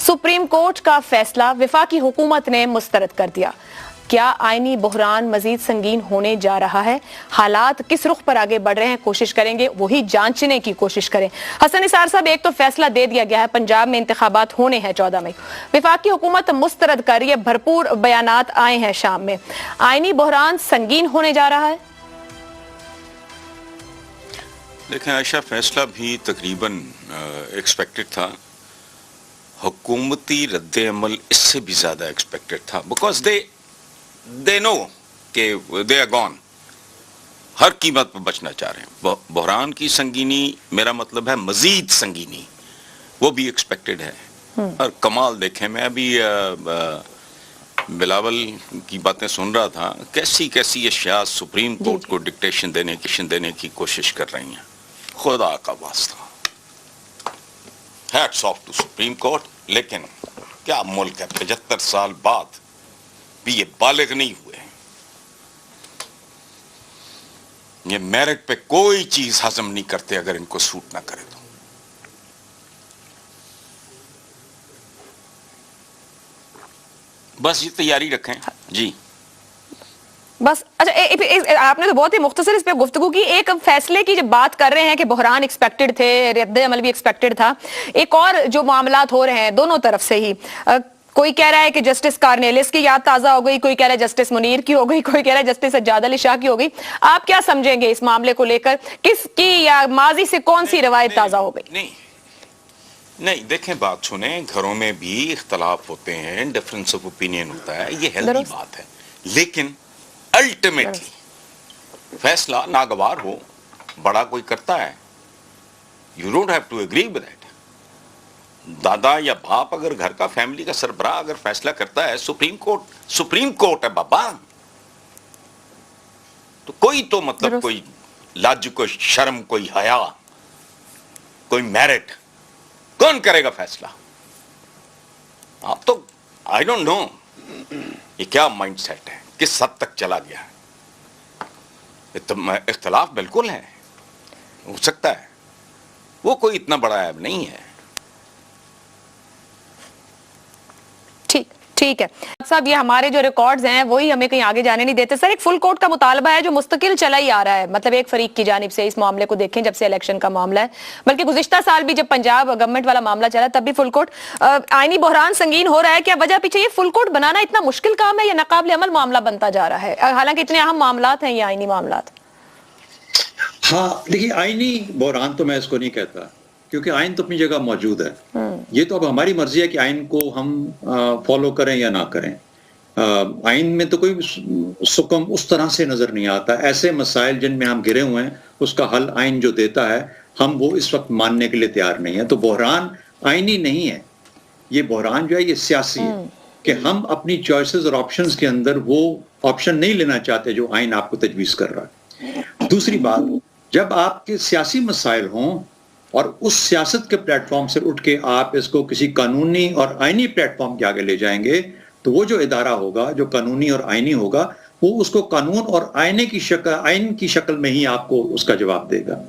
Supreme court का फैसला वफाकी हुकूमत ने मुस्तरद कर दिया। क्या आईनी बहरान मजीद संगीन होने जा रहा है? हालात किस रुख पर आगे बढ़ रहे हैं, कोशिश करेंगे वही जांचने की कोशिश करें। हसन निसार साहब, एक तो फैसला दे दिया गया है, पंजाब में इंतखाबात होने हैं 14 मई, वफाकी हुकूमत मुस्तरद कर रही है, भरपूर बयानात आए हैं शाम में। आईनी बहरान संगीन होने जा रहा है? देखें आयशा, फैसला भी तकरीबन एक्सपेक्टेड था। हुकूमती रद्द अमल इससे भी ज़्यादा एक्सपेक्टेड था, बिकॉज दे नो कि दे आर गॉन, हर कीमत पर बचना चाह रहे हैं। बहरान की संगीनी, मेरा मतलब है मजीद संगीनी, वो भी एक्सपेक्टेड है। और कमाल देखें, मैं अभी बिलावल की बातें सुन रहा था, कैसी कैसी अशिया सुप्रीम कोर्ट को डिक्टेशन देने की कोशिश कर रही हैं। खुदा का वास्ता, hats off to supreme court. लेकिन क्या मुल्क है, 75 साल बाद भी ये बालिग नहीं हुए, ये मेरिट पे कोई चीज हजम नहीं करते अगर इनको सूट ना करे तो। बस ये तैयारी रखें जी। बस अच्छा, आपने तो बहुत ही मुख्तसर इस पे गुफ्तगू की। एक फैसले की जब बात कर रहे हैं कि बहरान एक्सपेक्टेड थे, रद्द अमल भी एक्सपेक्टेड था, एक और जो मामलात हो रहे हैं दोनों तरफ से ही, कोई कह रहा है कि जस्टिस कार्नेलिस की याद ताजा हो गई, कोई कह रहा है जस्टिस मुनीर की हो गई, कोई कह रहा है जस्टिस सज्जाद अली शाह की हो गई। आप क्या समझेंगे इस मामले को लेकर, किसकी या माजी से कौन सी रवायत ताजा हो गई? नहीं, देखें, बात सुने, घरों में भी इख्तलाफ होते हैं, डिफरेंस ऑफ ओपिनियन होता है, ये हेल्दी बात है। लेकिन अल्टीमेटली फैसला नागवार हो, बड़ा कोई करता है, you don't have to agree with that. दादा या बाप अगर घर का फैमिली का सरबराह अगर फैसला करता है, सुप्रीम कोर्ट है बाबा, तो कोई तो मतलब कोई लाज, कोई शर्म, कोई हया, कोई मेरिट, कौन करेगा फैसला? आप तो आई डोंट नो ये क्या माइंडसेट है, किस हद तक चला गया है। इख्तलाफ बिल्कुल है, हो सकता है, वो कोई इतना बड़ा ऐब नहीं है। ठीक है साहब, ये हमारे जो रिकॉर्ड्स हैं वही हमें कहीं आगे जाने नहीं देते। सर, एक फुल कोर्ट का मुतालबा है जो मुस्तकिल चला ही आ रहा है, मतलब एक फरीक की जानिब से। इस मामले को देखें, जब से इलेक्शन का मामला है, बल्कि गुज़िश्ता साल भी जब पंजाब गवर्नमेंट वाला मामला चला तब भी फुल कोर्ट, आईनी बहरान संगीन हो रहा है। क्या वजह पीछे ये फुल कोर्ट बनाना इतना मुश्किल काम है या नाकाबिल अमल मामला बनता जा रहा है, हालांकि इतने अहम मामलात हैं ये आईनी मामलात? हाँ देखिए, आईनी बहरान तो मैं इसको नहीं कहता, क्योंकि आइन तो अपनी जगह मौजूद है। ये तो अब हमारी मर्जी है कि आइन को हम फॉलो करें या ना करें। आइन में तो कोई सुकम उस तरह से नजर नहीं आता। ऐसे मसाइल जिनमें हम घिरे हुए हैं, उसका हल आइन जो देता है, हम वो इस वक्त मानने के लिए तैयार नहीं है। तो बहरान आइनी नहीं है, ये बहरान जो है ये सियासी है, कि हम अपनी चॉइसेस और ऑप्शंस के अंदर वो ऑप्शन नहीं लेना चाहते जो आइन आपको तजवीज़ कर रहा है। दूसरी बात, जब आपके सियासी मसाइल हों और उस सियासत के प्लेटफॉर्म से उठ के आप इसको किसी कानूनी और आइनी प्लेटफॉर्म के आगे ले जाएंगे, तो वो जो इदारा होगा जो कानूनी और आइनी होगा, वो उसको कानून और आइन की शक्ल में ही आपको उसका जवाब देगा,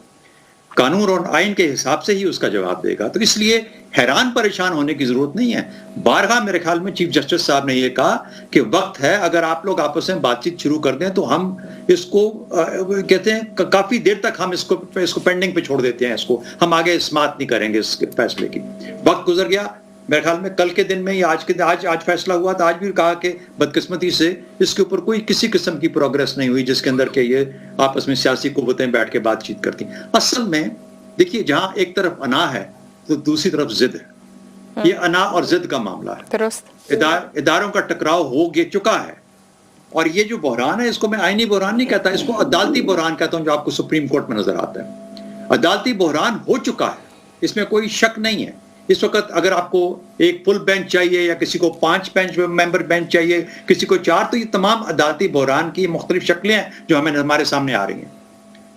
कानून और आइन के हिसाब से ही उसका जवाब देगा। तो इसलिए हैरान परेशान होने की जरूरत नहीं है। बारहा मेरे ख्याल में चीफ जस्टिस साहब ने यह कहा कि वक्त है, अगर आप लोग आपस में बातचीत शुरू कर दें तो हम इसको कहते हैं काफी देर तक हम इसको पेंडिंग पे छोड़ देते हैं, इसको हम आगे समाअत नहीं करेंगे इस फैसले की। वक्त गुजर गया, मेरे ख्याल में कल के दिन में या आज फैसला हुआ था, आज भी कहा कि बदकिस्मती से इसके ऊपर कोई किसी किस्म की प्रोग्रेस नहीं हुई जिसके अंदर के ये आपस में सियासी कुव्वतें बैठ के बातचीत करती। असल में देखिए, जहां एक तरफ अना है तो दूसरी तरफ जिद है। ये अना और जिद का मामला है, इदारों का टकराव हो चुका है। और ये जो बहरान है, इसको मैं आईनी बहरान नहीं कहता, इसको अदालती बहरान कहता हूं, जो आपको सुप्रीम कोर्ट में नजर आता है। अदालती बहरान हो चुका है, इसमें कोई शक नहीं है। इस वक्त अगर आपको एक फुल बेंच चाहिए या किसी को 5 मेंबर बेंच चाहिए, किसी को 4, तो ये तमाम अदालती बहरान की मुख्तलिफ शक्लें हैं जो हमारे सामने आ रही हैं।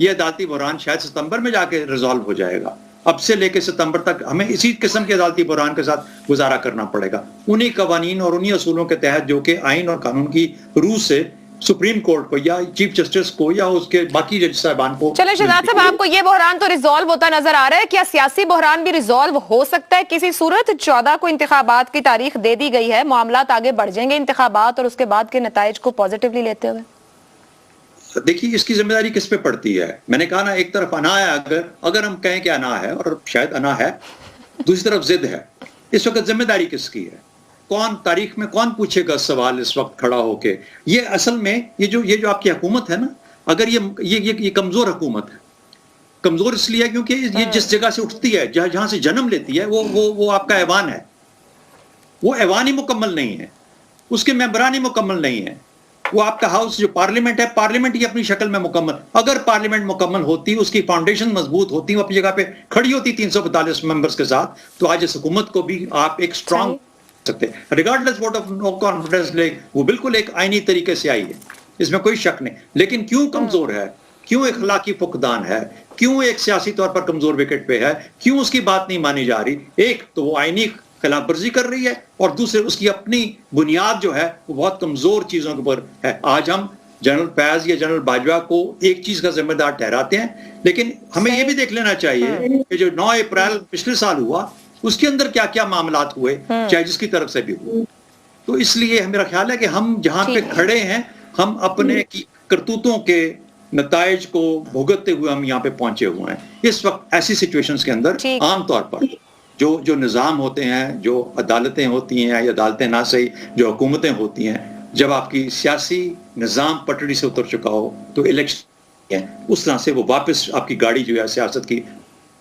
ये अदालती बहरान शायद सितंबर में जाके रिजॉल्व हो जाएगा। अब से लेकर सितंबर तक हमें इसी किस्म के अदालती बहरान के साथ गुजारा करना पड़ेगा, उन्हीं कवानीन और उन्हीं असूलों के तहत जो कि आइन और कानून की रूह से सुप्रीम कोर्ट को या चीफ जस्टिस को या उसके बाकी जज साहबान को। चले शहजाद साहब, आपको ये बहरान तो रिजॉल्व होता नजर आ रहा है, क्या सियासी बहरान भी रिजॉल्व हो सकता है किसी सूरत? 14 को इंतखाबात की तारीख दे दी गई है, मामलात आगे बढ़ जाएंगे इंतखाबात और उसके बाद के नताइज को पॉजिटिवली लेते हुए? देखिए, इसकी जिम्मेदारी किस पे पड़ती है? मैंने कहा ना, एक तरफ अना है, अगर हम कहें कि अना है, और शायद अना है, दूसरी तरफ जिद है। इस वक्त जिम्मेदारी किसकी है? कौन तारीख में कौन पूछेगा सवाल इस वक्त खड़ा होके? ये असल में ये जो आपकी हुकूमत है ना, अगर ये कमजोर हुकूमत है। कमजोर इसलिए है क्योंकि ये जिस जगह से उठती है, जहां से जन्म लेती है, वो आपका ऐवान है। वो ऐवान ही मुकम्मल नहीं है, उसके मेंबरान ही मुकम्मल नहीं है। वो आपका हाउस जो पार्लियामेंट है, पार्लियामेंट ही अपनी शक्ल में मुकम्मल, अगर पार्लियामेंट मुकम्मल होती, उसकी फाउंडेशन मजबूत होती, वो अपनी जगह पे खड़ी होती 342 मेंबर्स के साथ, तो आज इस हुकूमत को भी आप एक स्ट्रांग सकते हैं। Regardless vote of no confidence ले, वो बिल्कुल एक आईनी तरीके से आई है, इसमें कोई शक नहीं। लेकिन क्यों कमजोर है, क्यों इखलाकी फुकदान है, क्यों एक सियासी तौर पर कमजोर विकेट पे है, क्यों उसकी बात नहीं मानी जा रही? एक तो वो आईनी खिलाफ वर्जी कर रही है, और दूसरे उसकी अपनी बुनियाद जो है वो बहुत कमजोर चीजों के ऊपर है। आज हम जनरल फैज या जनरल बाजवा को एक चीज का जिम्मेदार ठहराते हैं, लेकिन हमें ये भी देख लेना चाहिए कि जो 9 अप्रैल पिछले साल हुआ, उसके अंदर क्या क्या मामलात हुए, चाहे जिसकी तरफ से भी हुए। तो इसलिए मेरा ख्याल है कि हम जहां पे खड़े हैं, हम अपने करतूतों के नताइज को भुगतते हुए हम यहाँ पे पहुंचे हुए हैं। इस वक्त ऐसी सिचुएशंस के अंदर आमतौर पर जो निज़ाम होते हैं, जो अदालतें होती हैं, या अदालतें ना सही, जो हुकूमतें होती हैं, जब आपकी सियासी निज़ाम पटड़ी से उतर चुका हो, तो इलेक्शन है उस तरह से वो वापस आपकी गाड़ी जो है सियासत की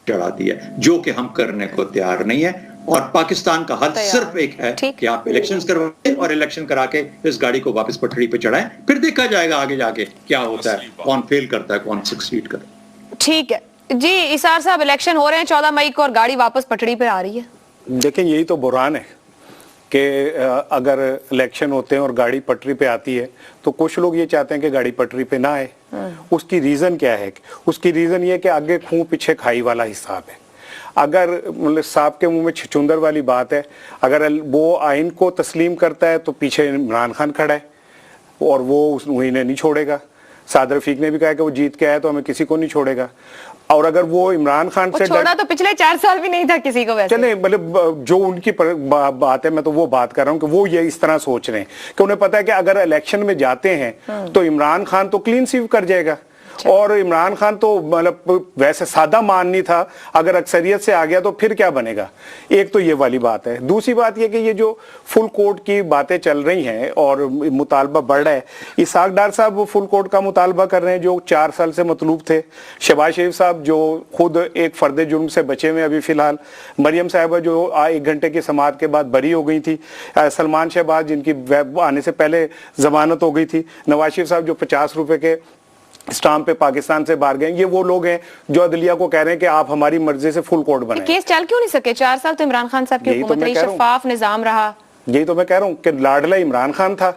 चढ़ाती है, जो कि हम करने को तैयार नहीं है। और पाकिस्तान का हल सिर्फ एक है कि आप इलेक्शंस करवाएं और इलेक्शन करा के इस गाड़ी को वापस पटड़ी पे चढ़ाएं, फिर देखा जाएगा आगे जाके क्या होता है, कौन फेल करता है, कौन सक्सीड करता है। ठीक है जी, इसार साहब, इलेक्शन हो रहे हैं 14 मई को और गाड़ी वापस पटड़ी पे आ रही है। देखिए, यही तो बुरहान है कि अगर इलेक्शन होते हैं और गाड़ी पटरी पे आती है, तो कुछ लोग ये चाहते हैं कि गाड़ी पटरी पे ना आए। उसकी रीजन क्या है? उसकी रीजन ये कि आगे खूं पीछे खाई वाला हिसाब है। अगर मतलब सांप के मुंह में छुचुंदर वाली बात है, अगर वो आइन को तस्लीम करता है तो पीछे इमरान खान खड़ा है और वो इन्हें नहीं छोड़ेगा। सादर रफीक ने भी कहा कि वो जीत के आया तो हमें किसी को नहीं छोड़ेगा। और अगर वो इमरान खान से छोड़ा तो पिछले 4 साल भी नहीं था किसी को। वैसे चले, मतलब जो उनकी बात है, मैं तो वो बात कर रहा हूँ कि वो ये इस तरह सोच रहे हैं कि उन्हें पता है कि अगर इलेक्शन में जाते हैं तो इमरान खान तो क्लीन स्वीप कर जाएगा। और इमरान खान तो मतलब वैसे सादा मान नहीं था, अगर अक्सरियत से आ गया तो फिर क्या बनेगा। एक तो ये वाली बात है। दूसरी बात ये कि ये जो फुल कोर्ट की बातें चल रही हैं और मुतालबा बढ़ रहा है, इसाक डार साहब वो फुल कोर्ट का मुतालबा कर रहे हैं जो 4 साल से मतलूब थे। शहबाज शरीफ साहब जो खुद एक फर्द जुर्म से बचे हुए अभी फिलहाल, मरियम साहिबा जो 1 घंटे की समाअत के बाद बरी हो गई थी, सलमान शहबाज जिनकी आने से पहले जमानत हो गई थी, नवाज शरीफ साहब जो 50 रुपए के स्टाम्प पे पाकिस्तान से बाहर गए, ये वो लोग हैं जो अदलिया को कह रहे हैं कि आप हमारी मर्जी से फुल कोर्ट बनाएं। केस चल क्यों नहीं सके? 4 साल तो इमरान खान साहब की हुकूमत रही, शफाफ निजाम रहा। यही तो मैं कह रहा हूँ कि लाडला इमरान खान था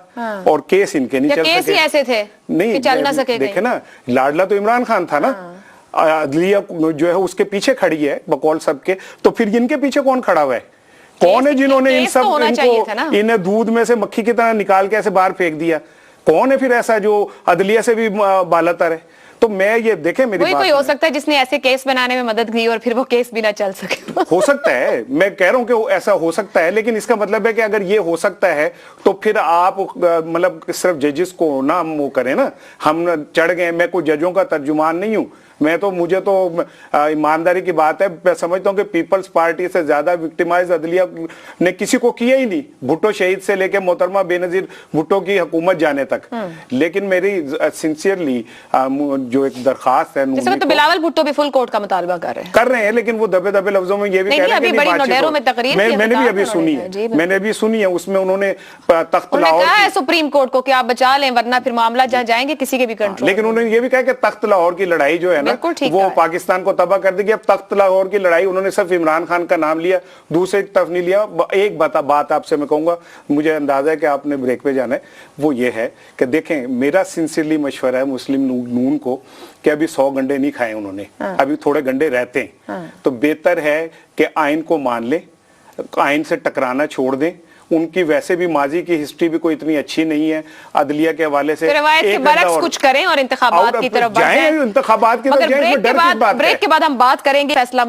और केस इनके नहीं चल सके। केस ही ऐसे थे नहीं, चल ना सके। देखे ना, लाडला तो इमरान खान था ना, अदलिया जो है उसके पीछे खड़ी है बकौल सबके, तो फिर इनके पीछे कौन खड़ा हुआ है? कौन है जिन्होंने इन सब इनको इन्हें दूध में से मक्खी की तरह निकाल के ऐसे बाहर फेंक दिया? कौन है फिर ऐसा जो अदलिया से भी बालातर है? तो मैं ये देखे, मेरी बात, कोई हो सकता है जिसने ऐसे केस बनाने में मदद की और फिर वो केस भी ना चल सके। हो सकता है, मैं कह रहा हूं कि ऐसा हो सकता है, लेकिन इसका मतलब है कि अगर ये हो सकता है तो फिर आप मतलब सिर्फ जजेस को ना वो करें ना, हम चढ़ गए। मैं कोई जजों का तर्जुमान नहीं हूं, मैं तो मुझे तो ईमानदारी की बात है, मैं समझता हूं कि पीपल्स पार्टी से ज्यादा विक्टिमाइज अदलिया ने किसी को किया ही नहीं, भुट्टो शहीद से लेकर मोहतरमा बेनजीर भुट्टो की हुकूमत जाने तक। लेकिन मेरी सिंसियरली जो एक दरखास्त है, तो बिलावल भुट्टो भी फुल कोर्ट का मुतालबा कर रहे हैं, लेकिन वो दबे दबे लफ्जों में ये भी कह रहे हैं कि मैंने भी अभी सुनी है, मैंने भी सुनी है, उसमें उन्होंने तख्त लाहौर कहा है सुप्रीम कोर्ट को कि आप बचा लें वरना फिर मामला जहाँ जाएंगे किसी के भी कंट्रोल। लेकिन उन्होंने ये भी कहा कि तख्त लाहौर की लड़ाई जो है ना वो पाकिस्तान को तबाह कर देगी। अब तख्त लाहौर की लड़ाई उन्होंने सिर्फ इमरान खान का नाम लिया, दूसरे तरफ नहीं लिया। एक बात आपसे मैं कहूंगा, मुझे अंदाजा है कि आपने ब्रेक पे जाना है, वो ये है कि देखें, मेरा सिंसियरली मशवरा है मुस्लिम नून को कि अभी 100 गंडे नहीं खाए उन्होंने, अभी थोड़े गंडे रहते हैं, तो बेहतर है कि आइन को मान ले, आइन से टकराना छोड़ दें, उनकी वैसे भी माजी की हिस्ट्री भी कोई इतनी अच्छी नहीं है अदलिया के हवाले से। तो रवायत के बरक्स कुछ करें और इंतखाबात की तरफ बढ़ जाएं। इंतखाबात की तरफ जाएं, इसमें डर किस बात का है? ब्रेक के बाद हम बात करेंगे फैसला